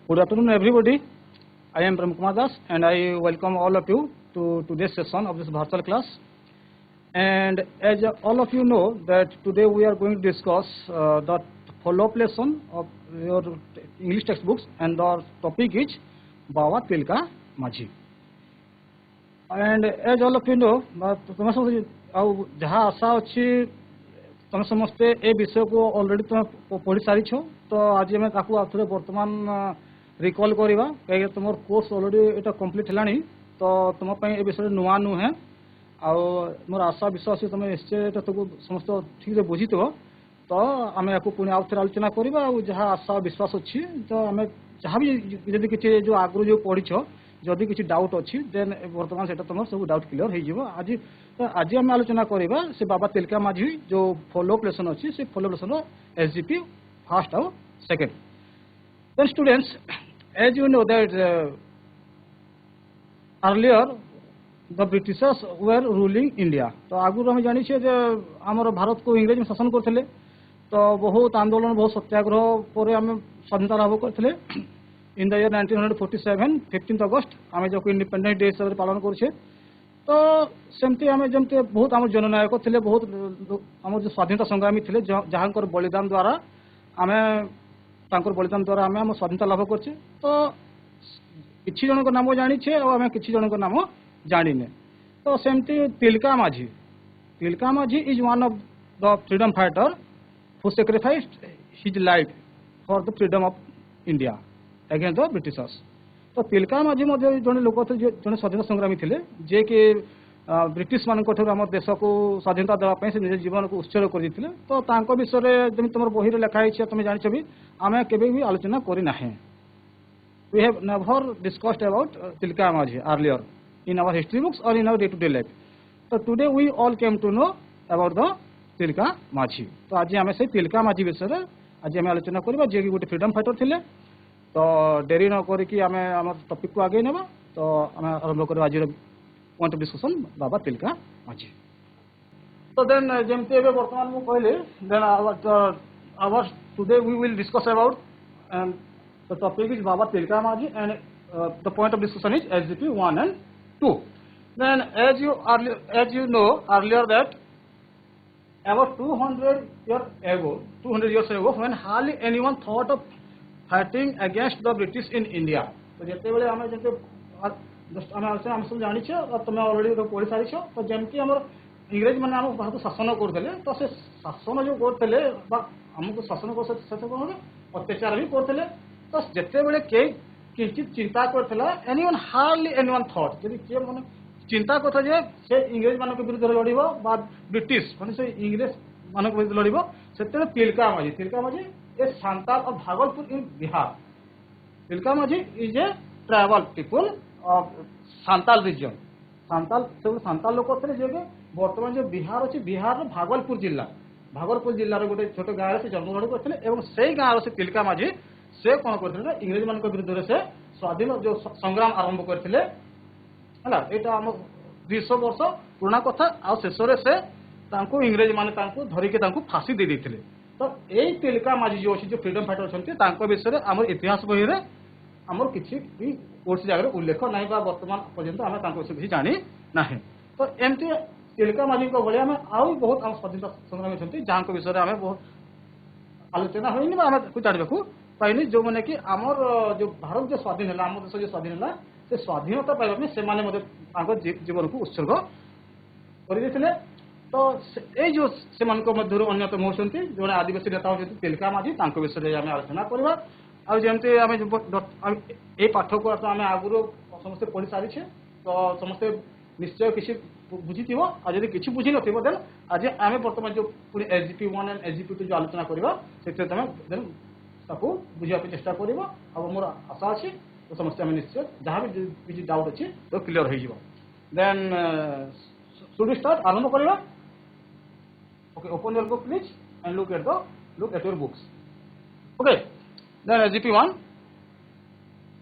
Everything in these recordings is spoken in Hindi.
Good afternoon, everybody. I am Prem and I welcome all of you to today's session of this virtual class. And as all of you know that today we are going to discuss the follow-up lesson of your English textbooks, and the topic is Bawa Tilka Majhi. And as all of you know, तुम सब जहाँ आशा अच्छी तुम समस्ते ए विषय को ऑलरेडी तुम पढ़ी सारी छो, तो आज मैं ताकू आउथरे वर्तमान रिकॉल करवा कहीं तुम कोर्स ऑलरेडी एटा कंप्लीट हेलानी, तो तुम ए विषय नुआ नुहे आउ मोर आशा विश्वास तुम निश्चय समस्त ठीक से बुझी तो आम या पुणी आउथरे आलोचना करवा जहाँ आशा विश्वास अच्छी, तो आम जहाँ भी जदि किसी जो आगु जो पढ़ीछ जदि किसी डाउट अच्छी देन वर्तमान से तुम सब डाउट क्लियर हो आज। तो आज आम आलोचना करवा से बाबा तिलका माझी जो फॉलोअप लेसन अच्छी से फॉलोअप लेसन SGP फर्स्ट और second. Then students, as you know that earlier the Britishers were ruling India. तो आगुरी आम जानी आमर भारत को इंग्रेज में शासन करते, तो बहुत आंदोलन बहुत सत्याग्रह पर आम स्वाधीनता लाभ करते। इन द ईयर 1947 15 अगस्त आम जो इंडिपेंडेंस डे हिसाब से पालन करुचे, तो सेमती आम जमती बहुत आम जननायक थे, बहुत आम जो स्वाधीनता संग्रामी थे जहाँ बलिदान द्वारा आम बलिदान द्वारा आम आम स्वाधीनता लाभ करचे। तो किसी जन नाम जानीचे और आम किसी जन नाम जाने। तो सेमती Tilka Majhi is one of the freedom fighter who sacrificed his life for the freedom of India against the Britishers. तो तिलका माझी जड़े लोक थे जो स्वाधीनता संग्रामी थे जे कि ब्रिटिश मान आम देश को स्वाधीनता देवाई से निज जीवन को उत्सर्ग करते। तो विषय जमी तुम बही लिखाई तुम जान भी आम के आलोचना करना। We have never discussed about Tilka Majhi earlier in our history books or in our day-to-day life. So today we all came to know about the Tilka Majhi. तो आज आम से तिलका माझी विषय आज आम आलोचना करवा जे कि गोटे फ्रीडम फाइटर थिले। तो डेरी न करिकी आम आम टॉपिक को आगे नेबा। तो आम आरंभ करबा आज point of discussion Baba Tilka Majhi. तो देन जेमते एबे वर्तमान मु कहले then our today we will discuss about and the topic is Baba Tilka Majhi and the point of discussion is SGP 1 and 2. Then as you know earlier that about 200 years ago when hardly anyone thought of fighting against the British in India. तो जिते बेले आम जस्ट आम सब जानी और तुम ऑलरेडी पढ़ी सारी। तो जमकी आम इंग्रेज मैंने आम भारत शासन करते, तो से शासन जो करते आमको शासन कर अत्याचार भी करते। तो जिते बेले कई किंचित चिंता करथिला एनीवन हार्डली एनीवन थॉट जदि के माने चिंता करथा जे से इंग्रेज मानक विरुद्ध लड़िबो बा ब्रिटिश माने से इंग्रेज मानक विरुद्ध लड़िबो सेते Tilka Majhi a Santal of Bhagalpur in Bihar. Tilka Majhi is a tribal people of Santal region. Santal लोक थे जे वर्तमान जो बिहार अछि बिहार भागलपुर जिल्ला रो गोटे छोट गाँव से जन्मग्रहण करथिले एवं सेही गाँव से तिलका माझी से कौन करते इंग्रेज मान विरुद्ध से स्वाधीन जो संग्राम आरंभ करते है। आम 200 वर्ष पुराना कथा आ शेष से इंग्रेज मान धरिकी फांसी दे देते। तो यही तिलका माझी जो अच्छी जो फ्रीडम फाइटर अच्छा विषय आम इतिहास बही में आमर किसी भी कौन जगह उल्लेख ना बर्तमान पर्यंत आम विषय किसी जानी ना। तो एमती तिलका माझी भाई आम आउ बहुत आम स्वाधीनता संग्रामी अच्छा जहाँ विषय आम बहुत आलोचना होनी आम जानवा पाइनि जो मैंने कि आमर जो भारत जो स्वाधीन है आम देश जो स्वाधीन है से स्वाधीनता पाइबा से जीवन को उत्सर्ग करते। तो ये जो से मध्य अन्यतम होती जो आदिवासी नेता होती तिलका माझी विषय आम आलोचना करवा। आमती आम ये पाठ को आम आगुरी समस्ते पढ़ी सारी। तो समस्ते निश्चय किसी बुझी आदि किसी बुझी न देन आज आम बर्तमान जो पूरी SGP 1 एंड SGP 2 जो आलोचना करवा से तुम ताको बुझापी चेष्टा करिबो। अब मोर आशा अछि तो समस्या में निश्चय जहाँ भी किसी डाउट अच्छी तो क्लियर हो जाए। देन शुड वी स्टार्ट आरंभ करवा। Okay, open your book please and look at your books. Okay, then SGP 1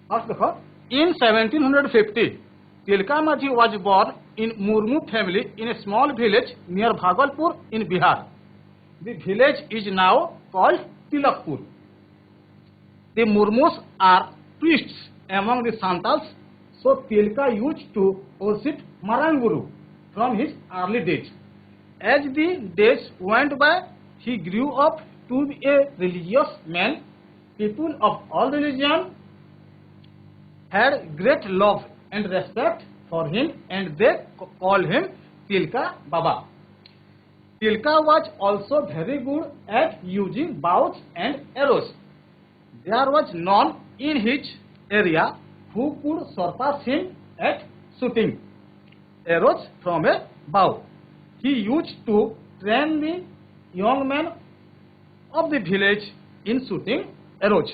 first देखो in 1750 Tilka Majhi was born in Murmu family in a small village near Bhagalpur in Bihar. The village is now called Tilakpur. The Murmus are priests among the Santals, so Tilka used to worship Maranguru from his early days. As the days went by, he grew up to be a religious man. People of all religions had great love and respect for him, and they called him Tilka Baba. Tilka was also very good at using bows and arrows. There was none in his area who could surpass him at shooting arrows from a bow. He used to train the young men of the village in shooting arrows.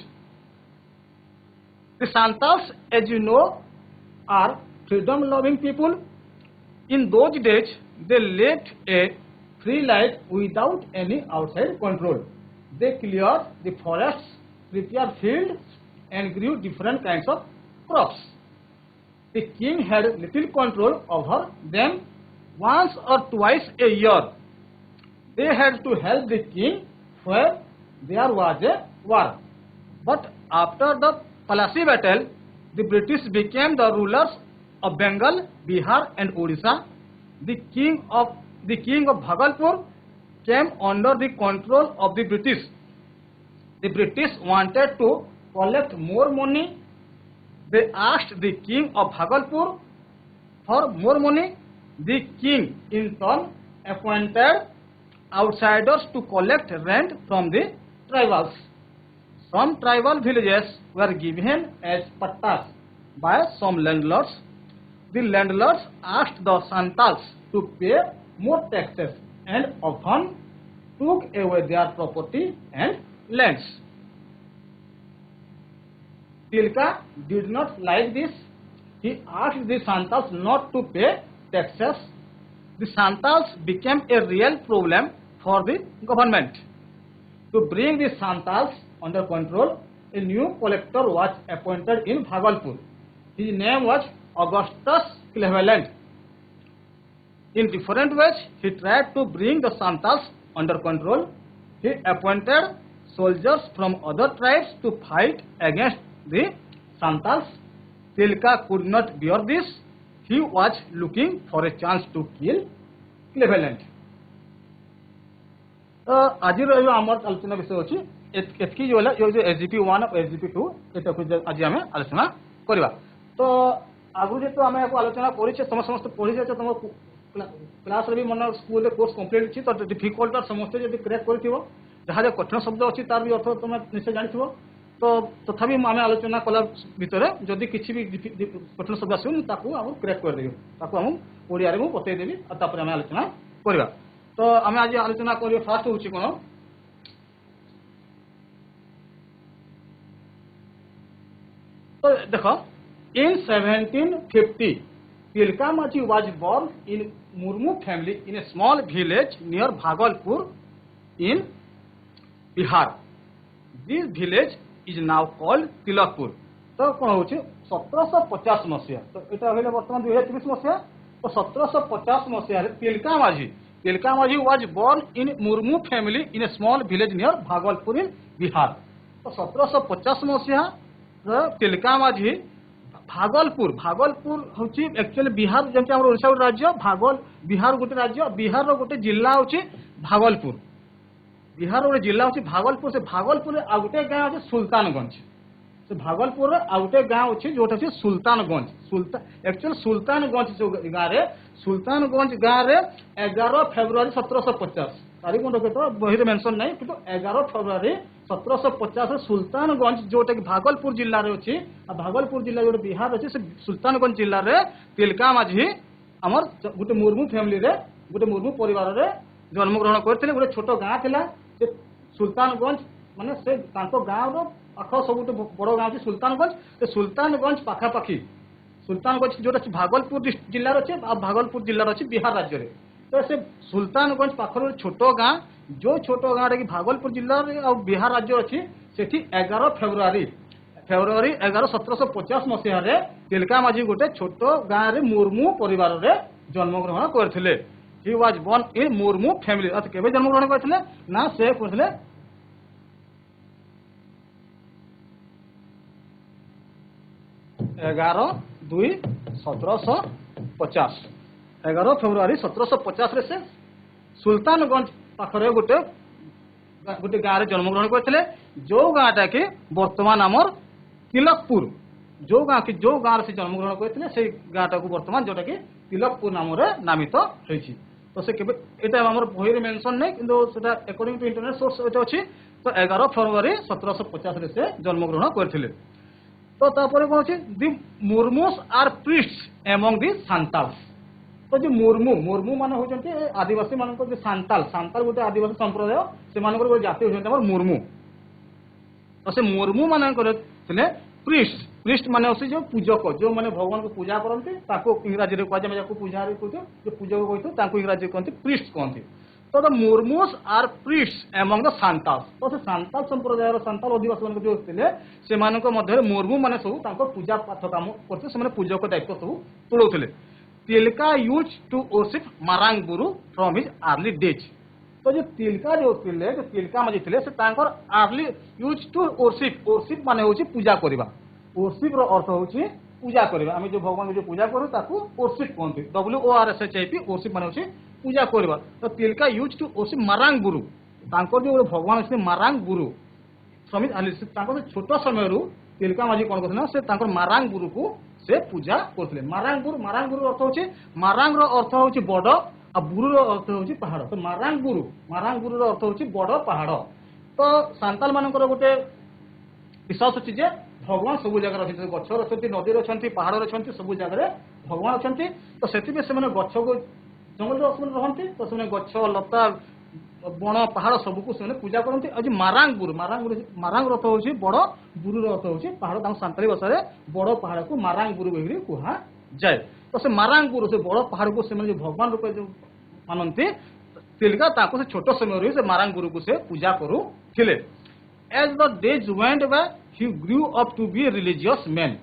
The Santals, as you know, are freedom-loving people. In those days, they lived a free life without any outside control. They cleared the forests, prepared fields, and grew different kinds of crops. The king had little control over them. Once or twice a year, they had to help the king where there was a war. But after the Palasi battle, the British became the rulers of Bengal, Bihar, and Odisha. The king of Bhagalpur came under the control of the British. The British wanted to collect more money. They asked the king of Bhagalpur for more money. The king in turn appointed outsiders to collect rent from the tribals. Some tribal villages were given as pattas by some landlords. The landlords asked the Santals to pay more taxes and often took away their property and lands. Tilka did not like this. He asked the Santals not to pay taxes. The Santals became a real problem for the government. To bring the Santals under control, a new collector was appointed in Bhagalpur. His name was Augustus Cleveland. In different ways, he tried to bring the Santals under control. He appointed soldiers from other tribes to fight against the Santals. Tilka could not bear this. He was looking for a chance to kill Cleveland. आज आम आलोचना विषय अच्छी एतकी जो जो SGP 1 और SGP 2 आज आम आलोचना करवा तो आगु जो आम आलोचना कर समस्त पढ़ी जाए तुम क्लास भी मन स्कूल कोर्स कंप्लीट अच्छी तो डिफिकल्ट समस्ते जब क्रेक कर जहाँ जो कठिन शब्द अच्छी तार भी अर्थ तुम निश्चय जानी तो तथापि आम आलोचना कला भितर जदि किसी भी कठिन शब्द आस क्रेक करदेवी आम ओडिया बतईदेवी और आम आलोचना करवा तो आम आज आलोचना कर फास्ट हूँ कौन तो देख इन 1750 Tilka Majhi was born in Murmu family in a small village near Bhagalpur in Bihar. This village is now called Tilakpur. तो कौन हो 1750 मसीहा तो यहाँ है बर्तमान 2023 मसीहा तो 1750 मसीह Tilka Majhi was born in Murmu family in a small village near Bhagalpur in Bihar. तो 1750 मसीहा Tilka Majhi भागलपुर हूँ एक्चुअली बिहार जमी आम ओडिशा गोटे राज्य बिहार गोटे राज्य बिहार गोटे जिला हूँ भागलपुर बिहार गोटे जिला हूँ भागलपुर से भागलपुर आ गोटे गाँव अच्छे सुल्तानगंज से भागलपुर आ गोटे गाँव अच्छे जोटा अच्छे सुल्तानगंज एक्चुअली सुल्तानगंज जो गाँव सुल्तानगंज गाँव में 11 फेब्रुआरी 1750 तारीख मन रखे तो बही मेंशन नहीं कि 11 फेब्रुआरी 1750 सुल्तानगंज जोटा कि भागलपुर जिले में अच्छी भागलपुर जिला जो बिहार अच्छे से सुल्तानगंज जिले में तिलका माझी आमर गोटे मुर्मू फैमिली रे गोटे मुर्मू परिवार रे जन्मग्रहण करते गोटे छोट गाँ थिला से सुल्तानगंज माने से गाँव आख सब बड़ गाँव सुल्तानगंज से सुल्तानगंज पाखापाखि सुल्तानगंज जोटा भागलपुर जिले अच्छे भागलपुर जिले अच्छे बिहार राज्य में तो से सुल्तानगंज पाखर छोट गाँ जो छोट गाँव रे भागलपुर जिले और बिहार राज्य अच्छी से 11 फेब्रुआरी 11 1750 मसीह तिलका माझी गोटे छोट गाँव रे मुर्मू परिवार रे जन्मग्रहण करथिले he was born in Murmu family केबे जन्मग्रहण करथिले ना से करथिले 11/2/1750 11 ଫେବୃଆରୀ 1750 से सुल्तानगंज पाखरे गोटे गोटे गाँव जन्मग्रहण करते जो गाँटा कि बर्तमान आमर तिलकपुर जो गाँव से जन्मग्रहण करते से गाँटा को बर्तमान जोटा कि तिलकपुर नाम नामित होती तो से यहाँ आम बही मेनसन नहीं कि अकॉर्डिंग टू इंटरनेट सोर्स अच्छी तो 11 फरवरी 1750 से जन्मग्रहण करते तो तापर कौन अच्छे दि मुर्मुस आर प्रिस्ट्स एमंग दि सांताल्स तो जो मुर्मू मुर्मू मान होती आदिवासी मान सांताल सांताल गोटे आदिवासी संप्रदाय से जाति होती मुर्मू तो से मुर्मू मान प्रिस्ट प्रिस्ट मान हूँ जो पूजक जो मैंने भगवान को पूजा करते इंग्राजी में कहुए पूजा जो पूजक कहते इंग्राजी कहते प्रिस्ट कहते तो the Murmus are priest among the Santals तो से सांताल संप्रदाय सांताल आदिवासी मान जो थे से मुर्मू मैंने सब पूजा पाठ काम करते पूजक दायित्व सब तुलाऊले Tilka use to worship Marang Guru from his early days तो जो तिलका जो तिलका माझी थे से early use to worship worship मान हूँ पूजा करवा वर्शिप अर्थ हूँ पूजा करवा आम जो भगवान जो पूजा करूँ वर्शिप कहते WORSHIP वर्शिप मान हूँ पूजा करवा तो Tilka use to worship Marang Guru जो भगवान अच्छे Marang Guru from his early छोट समय तिलका माझी कौन करते से मारांग गुरु को से पूजा करते मारांग गुरु अर्थ हूँ मारांग अर्थ हूँ बड़ आ बुरुर अर्थ हूँ पहाड़ तो मारांग गुरु अर्थ हूँ बड़ पहाड़ तो सांताल मान गोटे विश्वास अच्छी जे भगवान सब जगह अच्छे गचर अच्छा नदी अच्छा पहाड़ अच्छा सब जगह भगवान अच्छा तो से गच को जंगल रहती तो से गच लता बण पहाड़ सबको से पूजा करते आज मारांग अर्थ हूँ बड़ बुरुर अर्थ हूँ पहाड़ सांताली भाषा बड़ पहाड़ को मारांग गुरु कह जाए तो से मारांग गुरु से बड़ पहाड़ को से भगवान रूपे जो मानती तिलका से छोट समय से मारांग गुरु को से पूजा करुले as the days went by he grew up to be religious man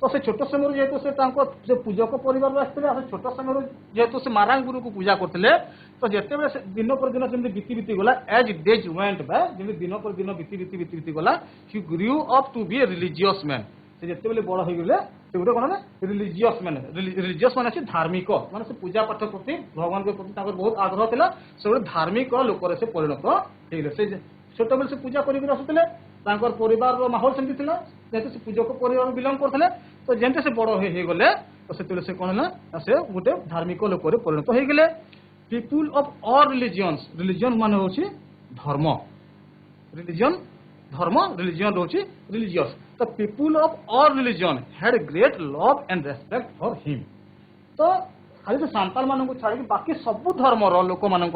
तो से छोट समय जेहेतु से पूजक परिवार आसते छोट समय जेहेतु से मारांग गुरु को पूजा करते तो जिते दिन पर दिन जमी बीती बीती गला एज डेज वेंट बाय जमी दिन पर दिन बीती बीती बीती बीती गला he grew up to be religious man से जिते बड़ हो गले से गोटे कौन रिलीजियस मान अच्छे धार्मिक मानते से पूजा पाठ प्रति भगवान के प्रति बहुत आग्रह था से गोटे धार्मिक लोक से परिणत होते से छोट बेले से पूजा कर आसुले परिवार माहौल सेमती जेहेतु से पूजक परिवार बिलंग करते तो जमी से बड़ हो गले तो से कौन है से गोटे धार्मिक लोक परिणत हो गले पीपुल ऑफ ऑल रिलीजन मान हूँ धर्म रिलीजन रोचे रिलीजियस तो people of all religion had great love and respect for him तो खाली से सांताल मान को छाड़ी बाकी सब धर्मर लोक मान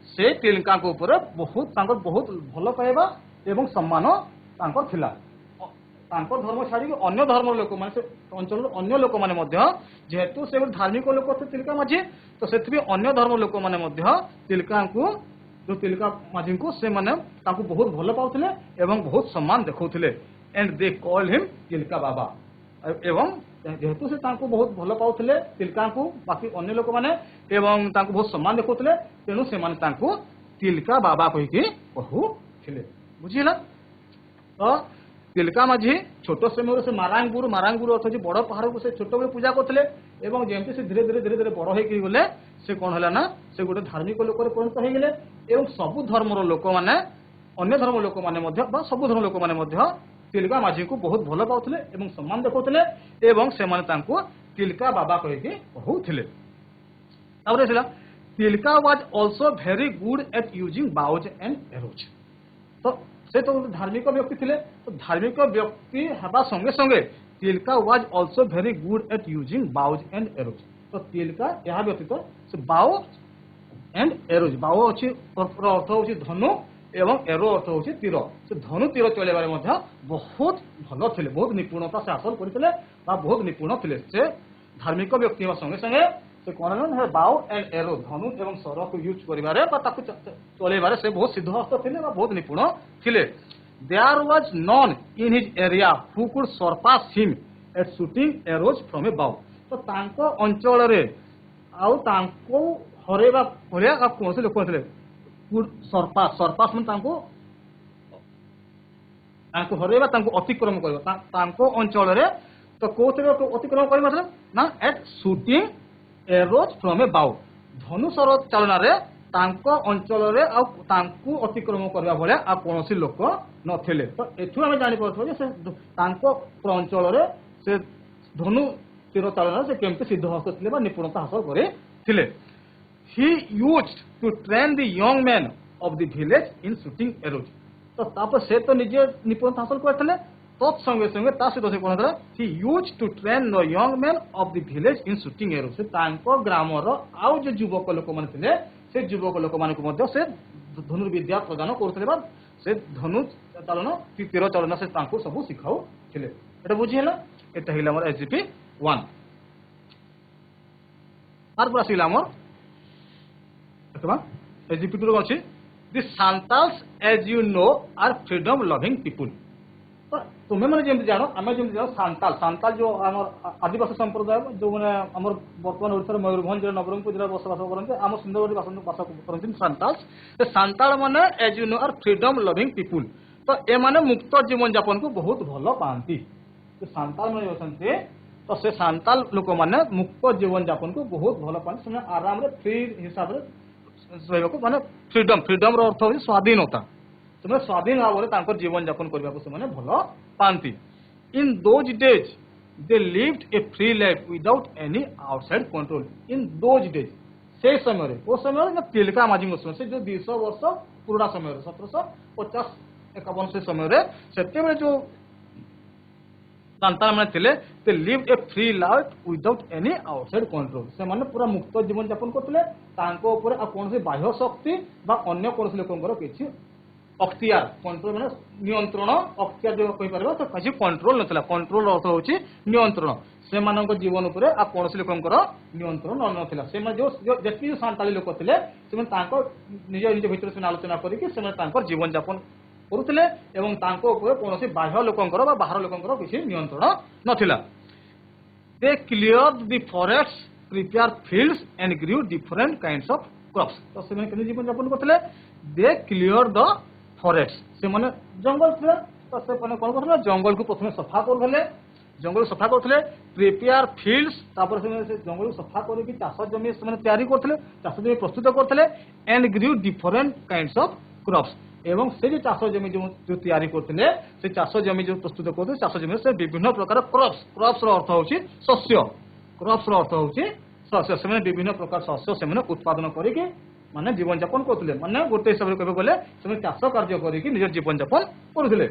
से तिलका बहुत भल पाइबा एवं सम्मान थिला धर्म छाड़ी अन्य धर्म लोक मान अंचल अन्य लोक मैंने जेहेतु से धार्मिक लोक थे तिलका माझी तो से अन्य धर्म लोक मैंने तिलका को जो तिलका माझी को से माने बहुत भल पाउथिले एवं बहुत सम्मान देखौथिले and they call him Tilka Baba एवं जेहेतु से बहुत भल पाउथिले तिलका को बाकी अन्य लोक माने एवं बहुत सम्मान देखौथिले तेणु से माने तिलका बाबा कहिके कहूथिले बुझिला तो तिलका माझी छोट समय से मारांग गुरु अर्थ बड़ पहाड़ को से छोट बेले पूजा करते जमी से धीरे धीरे धीरे धीरे बड़ हो गले से कौन है ना से गोटे धार्मिक लोक परिणत हो गले एवं सबु धर्मर लोक मैंने अन्य धर्म लोक मैंने सबु धर्म लोक मैंने तिलका माझी को बहुत भल पाउथिले एवं सम्मान देखौथिले एवं से तिलका बाबा कहिके कहूथिले Tilka was also very good at using bows and arrows तो से तो धार्मिक व्यक्ति थे तो धार्मिक व्यक्ति हवा संगे संगे Tilka was also very good at using bows and arrows तो तिलका यह व्यतीत से बाउ एंड एरोज बाउ अच्छी अर्थ हूँ धनु एवं एरो अर्थ हूँ तीर से धनु तीर चलैबार बहुत भल थे बहुत निपुणता से हासिल करते बहुत निपुण थे से धार्मिक व्यक्ति संगे संगे से कौन है बाउ एंड एरो धनु एवं सर को यूज कर से बहुत सिद्धहस्त थे बहुत निपुण थे there was none in his area who could surpass him at shooting arrows from a bow तो अंचल हरेबा भाया कौन से लोक थे सरपास मैं हरेबा अतिक्रम कर अंचल तो कोथिरे अतिक्रमण कर ना eight shooting arrows from a बाउ धनुषर चालना रे तांको अंचल रे आ तांको अतिक्रमण करबा भले आ कोनोसी लोक नथिले तो एथु हम जानि परथो जे से तांको अंचल रे से धनु तीर चालना से केमते सिद्ध हस्त थिले बा निपुणता हासिल करे थिले he used to train the young men of the village in shooting arrows तो तापर से तो निजे निपुणता हासिल करथले तत् संगे संगे ता से से कोनथला he used to train the young men of the village in shooting arrows से तांको ग्राम रो आउ जे युवक लोक माने थिले से युवक लोक माने को मध्य से धनुर्विद्या प्रदान करथले बा से धनु चालन तीर चालन से तांको सब सिखाउ थिले एटा बुझी हला एटा हिला हमर एसजीपी 1 आर प्रासिला हमर अथवा एसजीपी 2 अछि the Santals as you know are freedom loving people तो तुम्हें मैंने जेमती जानो आमे जेमती जानो सांताल सांताल जो हमर आदिवासी संप्रदाय जो माने हमर वर्तमान ओडिसा मयूरभंज जिला नवरंगपुर जिला बसवास करते आम सुंदरगढ़ बास करते सांताल्स तो सांताल माने as you know are freedom loving people तो ए माने मुक्त जीवन यापन को बहुत भलो पांती तो सांताल माने होसंते तो से सांताल लोक माने मुक्त जीवन यापन को बहुत भलो पांती से आराम रे फ्री हिसाब रे रहबा को माने फ्रीडम रो अर्थ हो स्वाधीनता तुम्हें स्वाधीन भाव में जीवन यापन करने को से भल पाती in those days they lived A free life without any outside control in those days से समय वो समय तिलका माझी समय से जो 200 वर्ष पुराना समय 1750-51 से समय से जो संतान मैंने थिले ते लिव्ड ए free life without any outside control से माने पूरा मुक्त जीवन यापन करथिले तांको ऊपर आ कोनसे बाह्य शक्ति बा अन्य कोनसे लोकंकर किछि अख्तियार कंट्रोल माने नियंत्रण अख्तियार जो कहि परबा तो कछि कंट्रोल नथला कंट्रोल अर्थ होछि नियंत्रण से मानक जीवन ऊपर आ कोनसे लोकंकर नियंत्रण नथला से माने जो जेति सांताली लोक थिले से माने तांको निज भीतर से आलोचना करी कि से माने तांको जीवन यापन करुथिले एवं तांको ऊपर कोनसे बाह्य लोकंकर बा बाहर लोकंकर किछि नियंत्रण नथिला they cleared the forest prepare fields and grew different kinds of crops तो से माने जीवन यापन करथिले दे क्लियर द फॉरेस्ट से माने जंगल थिले तो से माने कोन करथिले जंगल को प्रथमे सफा करथिले जंगल सफा करथिले प्रिपेयर फील्ड्स तापर से जंगल सफा करी कि चाष जमी से माने तयारी करथिले चाष जमी प्रस्तुत करथिले and grew different kinds of crops एवं से जो चाष जमी जो तयारी करथिले से चाष जमी जो प्रस्तुत करथिले चाष जमी से विभिन्न प्रकार क्रॉप्स रो अर्थ होछि शस्य क्रॉप्स रो अर्थ होछि शस्य से माने विभिन्न प्रकार शस्य से माने उत्पादन करी कि माने जीवन यापन करथिले माने गोटे हिसाब रे कहबे बोले से चाष कार्य करी कि निज जीवन यापन करथिले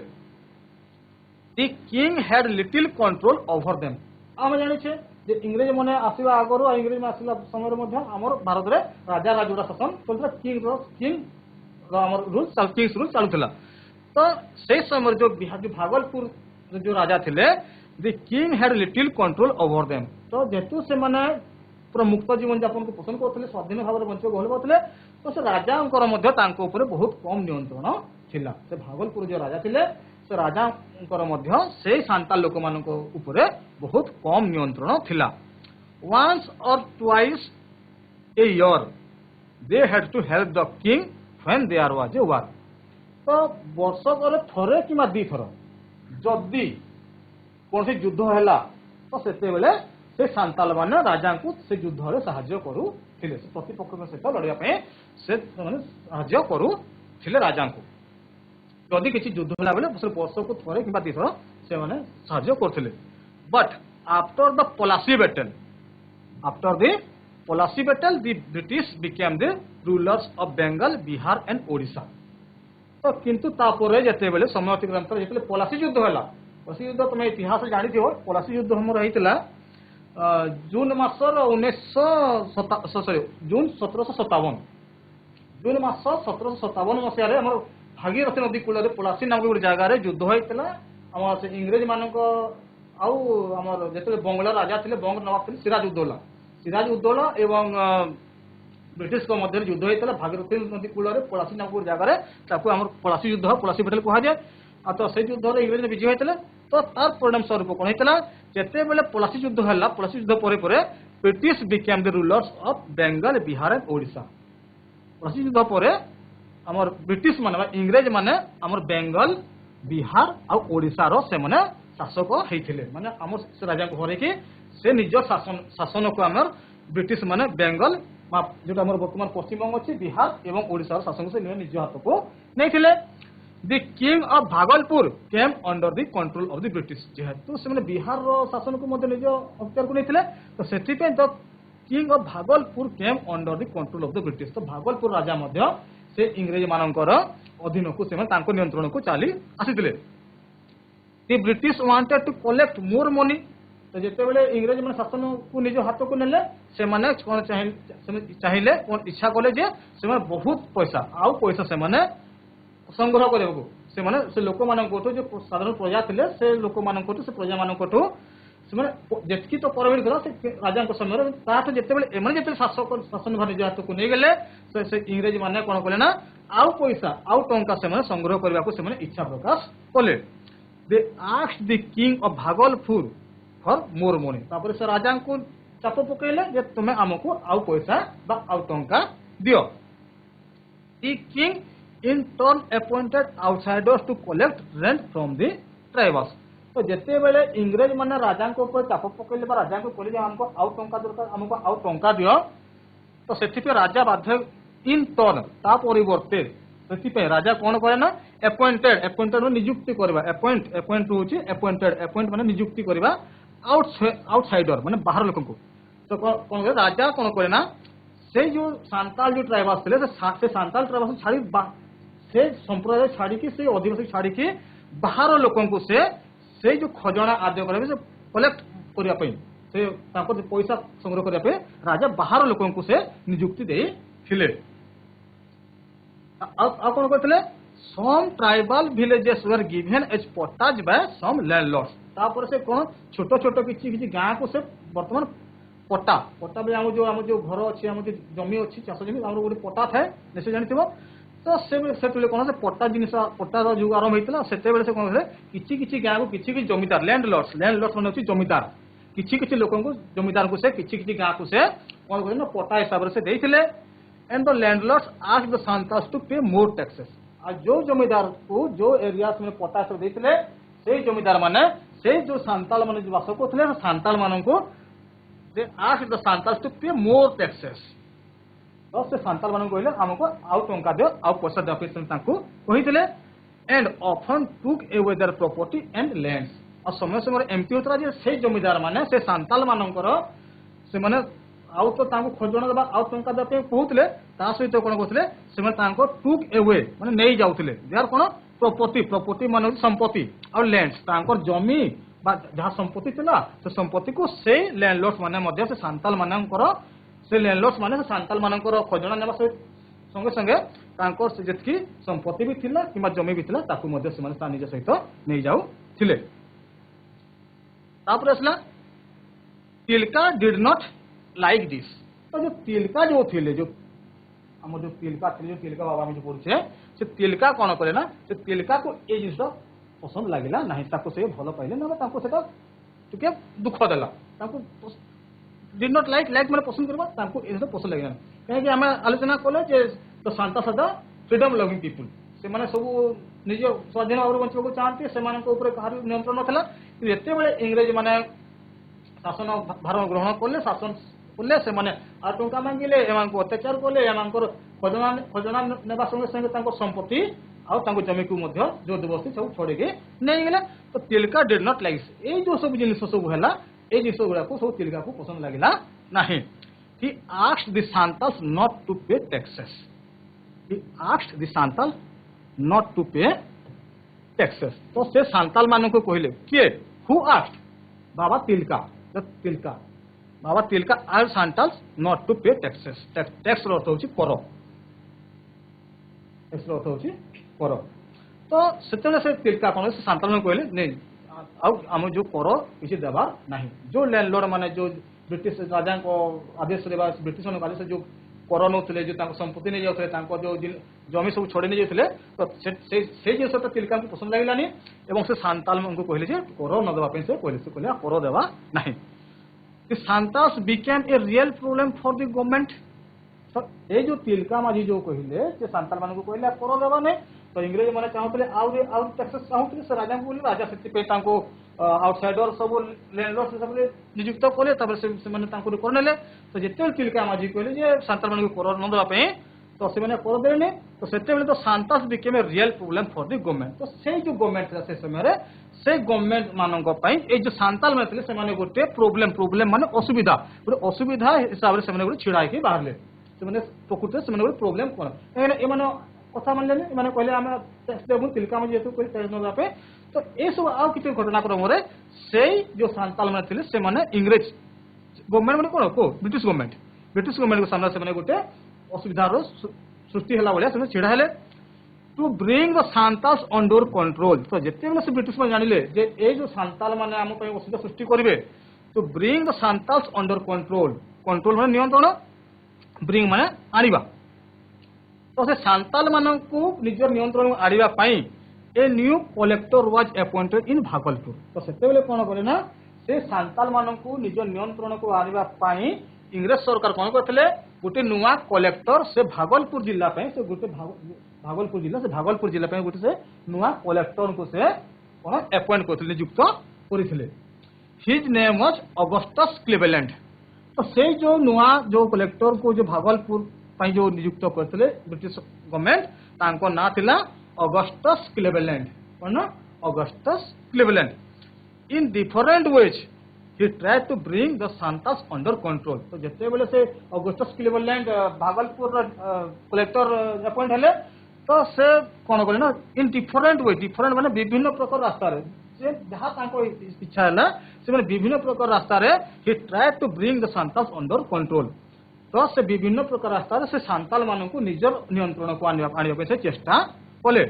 the king had little control over them हम जानि छे जे इंग्रेज माने आसीबा आगरो इंग्रेज में आसीला समय रे मध्ये हमर भारत रे राजा राजुरा शासन चलता किंग हमर रूल किंग्स रूल चालुथिला तो से समय जो भागलपुर जो राजा थिले the king had little control over them तो जेतु से माने पूरा मुक्त जीवन यापन को पसंद करथिले स्वाधीन भाव में बंचो गहल करथिले तो से राजांकर मध्ये तांको ऊपर बहुत कम नियंत्रण थिला से भागलपुर जो राजा थिले से राजांकर मध्ये से सांताल लोक मानको ऊपर बहुत कम नियंत्रण थिला once or twice a year they had to help the king when there was a war तो वर्षक रे थरे किमा दी थर जदी कोनसे युद्ध हैला तो सेते बेले से सांताल माने राजा को से युद्ध रे सहाय्य करू थिले से प्रतिपक्ष में से लड़िया पे से माने सहाय्य करू थिले राजा को जदी किछि युद्ध होला बेले वर्षक को थरे किमा दी थर से माने सहाय्य करथिले but after the Palasi battle the British became the rulers of Bengal Bihar and Odisha तो किंतु तापरे जते बेले समय अतिक्रांत जेते पलासी युद्ध होला पलासी युद्ध तुम इतिहास जानि थियो पलासी युद्ध हम रहितला जून मासर 1957 जून 1757 जून मास 1757 मसिया रे हमर भागीरथी नदी कूल पलासी नाम गोटे जगह युद्ध होता आम से इंग्रेज मान आमर जो बंगला राजा थे बंग नवाब थे सिराजुद्दौला एवं ब्रिटिश मध्य युद्ध होता भागीरथी नदी कूल पलासी नाम गोटे जगह पलासी युद्ध पलासी बैटल कह जाए तो से युद्ध इंग्रेज विजय होते तो तार परिणाम स्वरूप कौन होता जिते बेले पलासी युद्ध है पलासी युद्ध पर British became the rulers of Bengal Bihar and Odisha Palasi युद्ध पर आमर ब्रिटिश माने इंग्रेज माने आमर बेंगल बिहार आ ओडिशा रो से माने शासक होइथिले माने हमर से राजा को हरे के से निज शासन को हमर ब्रिटिश माने बेंगल जो हमर वर्तमान पश्चिम बंग अछि बिहार एवं ओडिसा शासन से निज हाथ को नहीं थिले the king of Bhagalpur came under the control of the British जेहेतु से माने बिहार रो शासन को मध्य निज अख्तियार को नहीं थिले तो सेति पे the king of Bhagalpur came under the control of the British तो भागलपुर राजा मध्य से इंग्रेज मानकर अधीन को से तांको नियंत्रण को चली आसीथिले the British wanted to collect more money तो जेते बेले इंग्रेज माने शासन को निज हाथ को नेले से माने कोन चाहिए कोन इच्छा कले जे से माने बहुत पैसा आउ पैसा से माने संग्रह करे को से माने से लोक मानन कोठो जो साधारण प्रजा थिले से लोक मानन कोठो से प्रजा मानन कोठो से माने जेतकी तो परमिट करा से राजा को समय ताठ जेते बेले एमन जेते शासक शासन भार निज हाथ को नै गेले से इंग्रेज माने कोन कले ना आउ पैसा आउ टंका से माने संग्रह करबा को से माने इच्छा प्रकाश कले they asked the king of Bhagalpur for more money तापर से राजा को चाप पकेले जे तुमे हमको आउ पैसा बा आउ टंका दियो the king in turn appointed outsiders to collect rent from the tribes तो जेते बेले इंग्रेज माने राजा को ऊपर चाप पकेले बा राजा को कहले जे हमको आउ टंका दरकार हमको आउ टंका दियो तो सेति पे राजा बाध्य इन टर्न ता परिवर्ते सेति पे राजा कोन करे ना अपॉइंटेड नियुक्ति करबा अपॉइंट होची अपॉइंट माने नियुक्ति करबा आउटसाइडर माने बाहर लोक को तो कोन करे राजा कोन करे ना से जो सांताल जो ट्राइबस थे से सांताल ट्राइबस छाड़ी से संप्रदाय छाड़ी की से आदिवासी छाड़ी की बाहर लोकों को से जो खजना आदाय करे से कलेक्ट करिया पे से ताको पैसा संग्रह करिया पे राजा बाहर लोकों को से नियुक्ति दे थिले आ कोन कहतले some tribal villages were given as pattas by some landlords तापर से कोन छोटो छोटो किछि गां को से वर्तमान पट्टा बे हम जो घर अच्छी हम जमी अच्छी चाष जमी हम गोटे पट्टा थाए निश्चय जानिथिबो तो से कौन से पट्टा जिनिस पट्टार जुग आरंभ होता से कौन किसी गाँव को किसी जमीदार लैंडलॉर्ड्स मैंने अच्छी जमीदार किसी लोक जमीदार को से किसी गाँव को से कौन कर पट्टा हिसाब से देते and the landlords asked the Santals to pay more taxes आ जो जमीदार को जो एरिया में पट्टा हिसाब देते से जमीदार माने से जो सांताल माने जो वास करते सांताल मान को they asked the Santals to pay more taxes तो से सांताल मान कहले हमको आउ टंका दियो आउ पैसा दियो पे तांको कहितले and often took away their property and lands और समय समय एमपी होतरा जे से जमीदार माने से सांताल मानकर से माने आउ तो तांको खोजण दबा आउ टंका दियो पे कहउतले ता सहित कोन कहउतले से माने तांको टुक अवे माने नै जाउतले देयर कोन प्रॉपर्टी माने संपत्ति और लैंड्स तांकर जमी जहाँ संपत्ति थिला से संपत्ति को से लैंडलॉर्ड्स माने मध्य से सांताल मानकर से लैंडलॉर्ड्स माने सांताल मानकर खजना नेबा संगे संगे तांकर से जेतकी संपत्ति भी थिला किबा जमी भी थिला ताकू मध्य से माने निज सहित नै जाउ थिले तापर असला Tilka did not like this तो जो तिलका जो थिले जो हम जो तिलका थिले जो तिलका बाबा में जो पड़छे से तिलका कोन करे ना से तिलका को ए जिस पसंद लगिला नहीं ताको से भलो पाइले ना ताको सेटा टिके दुख देला ताको डिड नॉट लाइक माने पसंद करबा ताको एसे पसंद लगिला कहे कि हमें आलोचना कोले जे तो शांता सदा फ्रीडम लविंग पीपल से माने सब निज स्वाधीन भाव बंचबा को चाहते से माने को ऊपर कहार नियंत्रण नथला कि एते बेले इंग्रेज माने शासन भार ग्रहण करले शासन करले से माने आ टंका मांगिले एमान को अत्याचार करले एमान को खजना नेबा संगे संगे ताको संपत्ति आउ तांको जमी को मध्य जो जबरदस्ती सब छोड़ के नहीं गेला तो Tilka did not like a जो सब जिनिस सब हैला ए जिनिस गुडा को सब तिलका को पसंद लागिला नहीं he asked the Santals not to pay taxes he asked the Santal not to pay taxes तो से सांताल मान को कहले के who asked Baba Tilka Baba Tilka are Santals not to pay taxes tax अर्थ होची कर टैक्स अर्थ होची कर तो से तिलका कौन से सांताल में कहले नहीं आम जो कर किसी देवार नहीं जो लैंडलॉर्ड माने जो ब्रिटिश राजा को आदेश ब्रिटिश आदेश जो कर नौले जो संपत्ति नहीं जाते जो जमी सब छोड़ी नहीं जाते तो से जिनसा तिलका को पसंद लगे और से सांताल को कहले कर न देवाई से कहले कर देवा नहीं Santals became a real problem for the government ये जो तिलका माझी जो कहले सांताल मान को कहले कर देवा नहीं तो इंग्रेज मैंने चाहूले आउ टैक्सेस चाहूले से राजा को राजा से आउटसाइडर सब लैंडलॉर्ड से सब नियुक्त कले करने तो जिते चिल्का माझी कहले जे सांताल मान कर न देवाई तो से कर देने तो से तो Santals became a real problem for the government तो से जो गवर्नमेंट से समय से गवर्नमेंट मानक जो सांताल मैंने से गोटे प्रोब्लेम माने असुविधा गोटे असुविधा हिसाब से गोटे छिड़ा होकर बाहर से प्रकृति से गोटे प्रोब्लेम कौन कहीं कथा मानले मैंने कहले आम टैक्स देवु चिल्का माझी जेहतु टैक्स ना तो ये सब आउ कि घटनाक्रम से जो सांताल मैंने से इंग्रेज गवर्नमेंट मैंने कौन को ब्रिटिश गवर्नमेंट को सामने से गोटे असुविधार सृष्टि है भाया छिड़ा है to bring the Santals under control तो जिते बेले से ब्रिटिश मैंने जानिले जे ए जो सांताल मैंने आम असुविधा सृष्टि करेंगे to bring the Santals under control मैंने नियंत्रण ब्रिंग मैंने आनिबा तो से सांताल मान को निजर नियंत्रण आनिबा a new collector was appointed in Bhagalpur तो से कौन कले ना से सांताल मान को निज नियंत्रण को आनिबा इंग्रेज सरकार कौन करते गोटे नुआ कलेक्टर से भागलपुर जिला से गोटे भागलपुर जिला गोटे से नुआ कलेक्टर को से कौन अपॉइंट करते नियुक्त करते हिज नेम वाज ऑगस्टस क्लीवेलैंड तो से जो नुआ जो कलेक्टर को जो भागलपुर जो नियुक्त करते ब्रिटिश गवर्नमेंट तांको ना थिला ऑगस्टस क्लीवेलैंड कौन Augustus Cleveland in different ways he tried to bring the santas under control तो जिते बेले से ऑगस्टस क्लीवेलैंड भागलपुर कलेक्टर अपॉइंट हेले तो से कौन करे ना इन डिफरेंट माने विभिन्न प्रकार रास्ता रे से जहां तांको इच्छा है से माने विभिन्न प्रकार रास्ता रे he tried to bring the santas under control तो से विभिन्न प्रकार रास्ता रे से सांताल मानन को निजर नियंत्रण को आनिबा से चेष्टा कले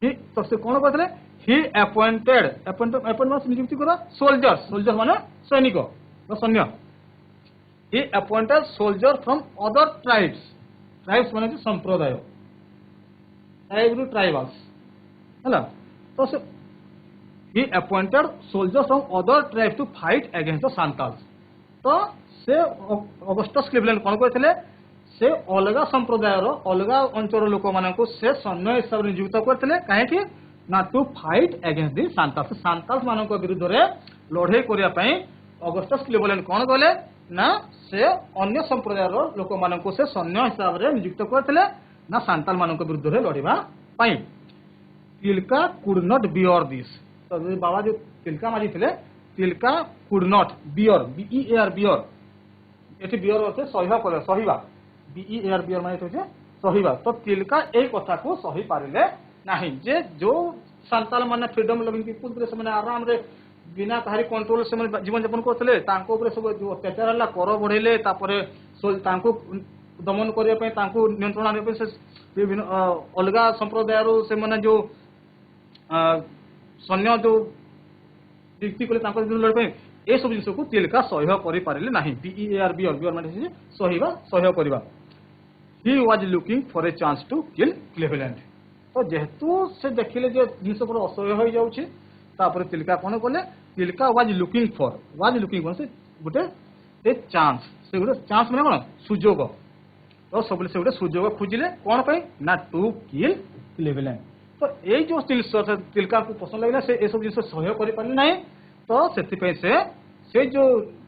तो से कौन करते he appointed नियुक्ति करा soldiers माने सैनिक सैन्य he appointed soldier from other tribes माने संप्रदाय tribals हैला तो से he appointed soldiers from other tribes to fight against the Santals तो से ऑगस्टस क्लीवेलैंड कौन करथिले से अलगा संप्रदाय अलगा अंचल लोक मानक से सैन्य हिसाब रे नियुक्त करथिले काहे ना टू फाइट अगेंस्ट दी सांताल्स सांताल्स मानक विरुद्ध रे लड़ाई करिया पई ऑगस्टस क्लीवेलैंड कौन गले ना से अन्य संप्रदाय लोक मानक से सैन्य हिसाब रे नियुक्त करथिले ना सांताल मानक विरुद्ध रे लड़िबा पई Tilka could not bear this तो बाबा जो तिलका माझी थिले Tilka could not bear B E R bear एठी बियर होते सहिबा बीईआर बियर माने होते सहिबा तो तिलका ए कथा को सही पारिले नहीं जे जो सांताल माने फ्रीडम लविंग पीपुल से माने आराम रे बिना कहारी कंट्रोल से माने जीवन यापन करथले तांको ऊपर सब जो अत्याचार हला कर बढ़ेले तापरे तांको दमन करिया पे तांको नियंत्रण आने पे से विभिन्न अलगा संप्रदाय रो से माने जो सैन्य जो व्यक्ति को तांको लड़ पे ए सब जिंस को तिलका सहयोग करि पारिले नहीं बीईआर बियर माने सहिबा सहयोग करबा he was looking for a chance to kill Cleveland तो जेहेतु से देखिले जे जिनस पर असह्य हो जाउछि तापर तिलका कोन कोले तिलका वाज लुकिंग कोन से गोटे ए चांस माने कोन सुजोग तो सबले से गोटे सुजोग खोजिले कोन पई ना टू किल क्लीवेलैंड तो ए जो तिलका को पसंद लागला से ए सब जिनस सहयोग करि पारले नाही तो सेति पे से जो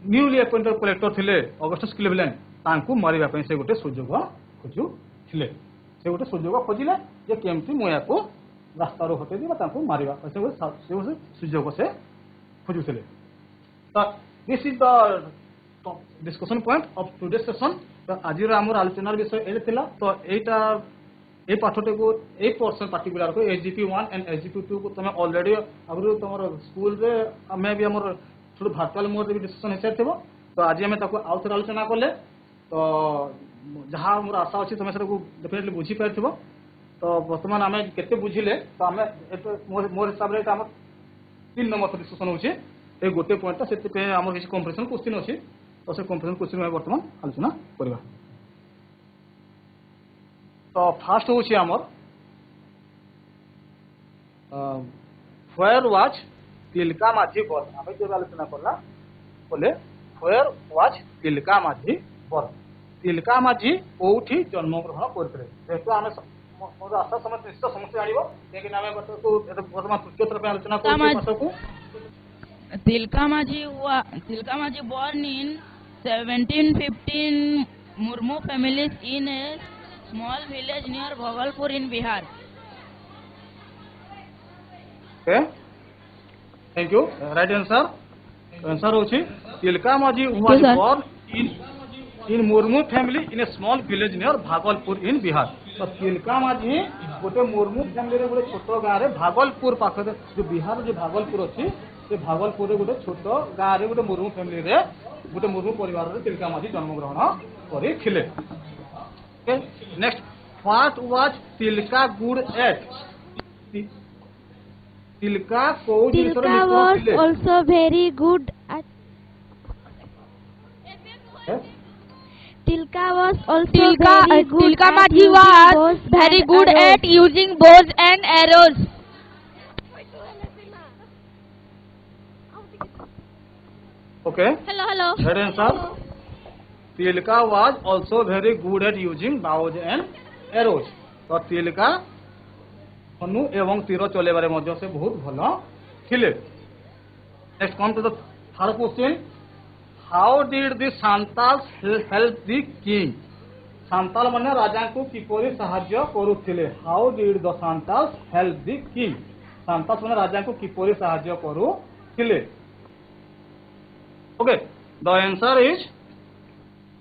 न्यूली अपॉइंटेड कलेक्टर थिले ऑगस्टस क्लीवेलैंड तांको मारिबा पे से गोटे सुजोग खोजु थिले से गोटे सुजोग खोजिले जे केमती मुया को रास्ता रो हटे दिबा तांको मारिबा से सुजोग से खोजुथिले तो this is the discussion point of today session तो आज हमर आलोचनार विषय एले थिला तो एटा ए पाठटे को ए पर्सन पर्टिकुलर को एसजीपी 1 एंड एसजीपी 2 को तमे ऑलरेडी अगरो तमर स्कूल रे हमें भी हमर थोड़ा वर्चुअल मोड रे डिस्कशन हेसार थिबो तो आज हमें ताको आउथर आलोचना करले तो जहाँ मोर आशा अच्छी तुम से डेफिनेटली बुझी पारिथिबो तो वर्तमान आम केते बुझिले तो आम मोर हिसाब से 3 नंबर डिस्कशन होचे ए गोटे पॉइंट से आम किसी कंप्रेशन क्वेश्चन अच्छी तो से कंप्रेशन क्वेश्चन में वर्तमान आलोचना करवा तो फास्ट होची आमर वेयर वाज तिलका माझी बर्थ आम जो आलोचना करला बोले वेयर वाज तिलका माझी बर्थ तिलका माझी कोठी जन्म ग्रहण करते जेहेतु आम ମୋର ଆଶା ସମସ୍ତେ ନିଶ୍ଚିତ ସମସ୍ତେ ଜାଣିବ କାହିଁକି ନା ଆମେ ବର୍ତ୍ତମାନ ତୃତୀୟ ଥର ପାଇଁ ଆଲୋଚନା କରୁଛୁ ଭାଷାକୁ। Tilka Majhi born in 1715 Murmu families in a small village near Bhagalpur in Bihar. Okay, thank you. Right answer. Answer hochi Tilka Majhi was born in Murmu family in a small village near Bhagalpur in Bihar. तो तिलका माझी गोटे मुर्मू फैमिली रे गोटे छोट गाँव रे भागलपुर पाखरे जो बिहार जो भागलपुर अच्छी से भागलपुर रे गोटे छोट गाँव रे गोटे मुर्मू फैमिली रे गोटे मुर्मू परिवार रे तिलका माझी जन्म ग्रहण करिथिले। Okay next what was Tilka good at Tilka को Tilka was also very good at Tilka was also Tilka very good Tilka at Majhi using was bows very and good arrows. at using bows and arrows. Okay, Hello. right answer. Tilka was also very good at using bows and arrows. तो तिलका धनु एवं तीर चलेबारे मध्य से बहुत भल थिले। Next come to the third question how did the Santals help the king Santal माने राजा को किपरि सहाय्य करूथिले how did the Santals help the king Santals माने राजा को किपरि सहाय्य करूथिले। Okay the answer is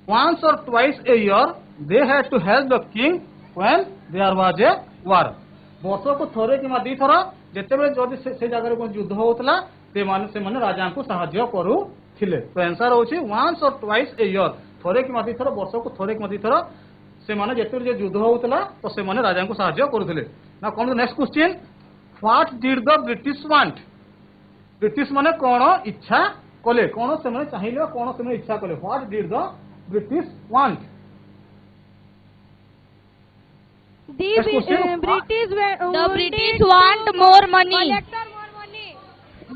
once or twice a year they had to help the king when there was a war वर्ष को थोड़े कि दी थर जितेबाला जदि से जगह कोन युद्ध होतला से माने राजा को सहाय्य करूथिले। तो आंसर होची once or twice a year थोड़े कि दी थर वर्ष को थोड़े कि दी थर से माने जितेबाला युद्ध होतला तो से माने राजा को सहाय्य करूथिले। Now come to next question what did the British want British माने कोन इच्छा कले कोन से माने चाहिले कोन से माने इच्छा कले what did the British want The British want more money. Collector more money.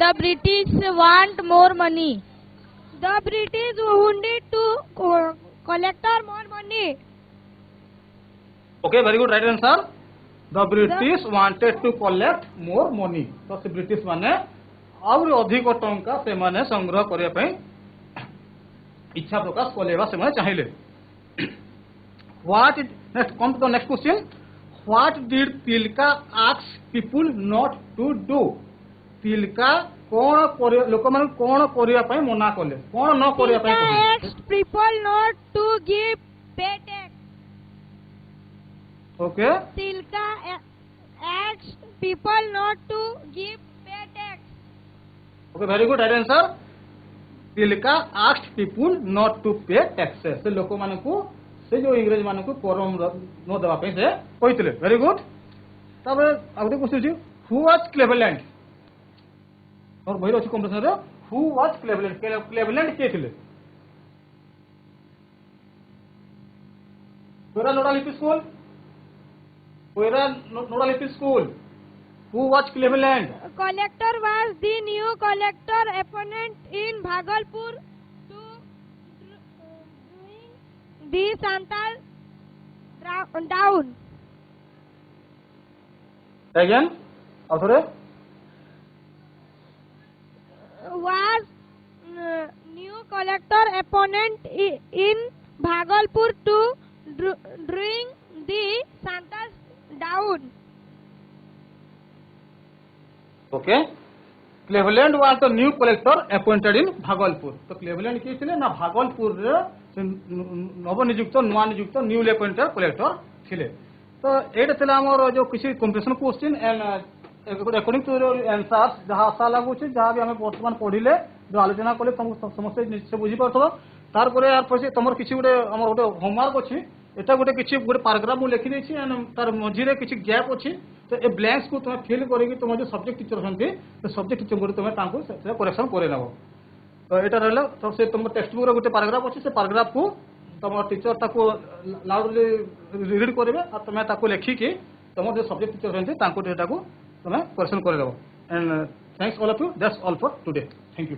The British want more money. The British wanted to collector more money. Okay, very good, right answer. The British wanted to collect more money. तो से ब्रिटिश माने और अधिक टंका से माने संग्रह करिया पई इच्छा प्रकाश कलेवा से माने चाहिए। What next come to the next question what did Tilka ask people not to do Tilka कोन लोक माने कोन करिया पई मना कले कोन न करिया पई Tilka asked people not to give pay tax. Okay Tilka asked people not to give pay tax. Okay very good right answer Tilka asked people not to pay taxes से लोक माने को से जो इंग्रेज माने को कर न देबा पे से कहितले। वेरी गुड तबे आउटे क्वेश्चन छी हु वाज क्लेवलैंड और बहिर अछि कॉम्पिटिशन रे हु वाज क्लेवलैंड क्लेवलैंड के थिले कोरा नोडा लिपि school Who was Cleveland? Collector was the new collector appointed in Bhagalpur to bring the Santal down. Again, author was new collector appointed in Bhagalpur to bring the Santal down. Okay. Cleveland was the new collector appointed in Bhagalpur. तो क्लेवलैंड के थिले ना भागलपुर रे नवनियुक्त नुआ नियुक्त न्यूली अपॉइंटेड कलेक्टर थिले। तो एटा थिला हमर जो किछि competition question and according two answers जहा आशा लागु छै जहा भी हमें वर्तमान पढिले जो आलोचना कले समस्त निश्चय बुझी परथबो तार परे यार पछे तमर किछि गुटे हमर गुटे होमवर्क अछि एटा गुटे किछि गुटे पैराग्राफ मु लिखि देछि एंड तार मझी रे किछि गैप अछि तो ए ब्लैंक्स को तुम फिल करेगी तुम जो सब्जेक्ट टीचर हंती तो सब्जेक्ट टीचर को तुम तांको से करेक्शन करे लाबो। तो एटा रहला तो से तुम टेक्स्ट बुक रे गुटे पैराग्राफ अछि से पैराग्राफ को तुम टीचर ताको लाउडली रीड करबे और तुम ताको लिखि कि तुम जो सब्जेक्ट टीचर हंती तांको एटा को तुम करेक्शन करे लाबो। And thanks all of you that's all for today thank you.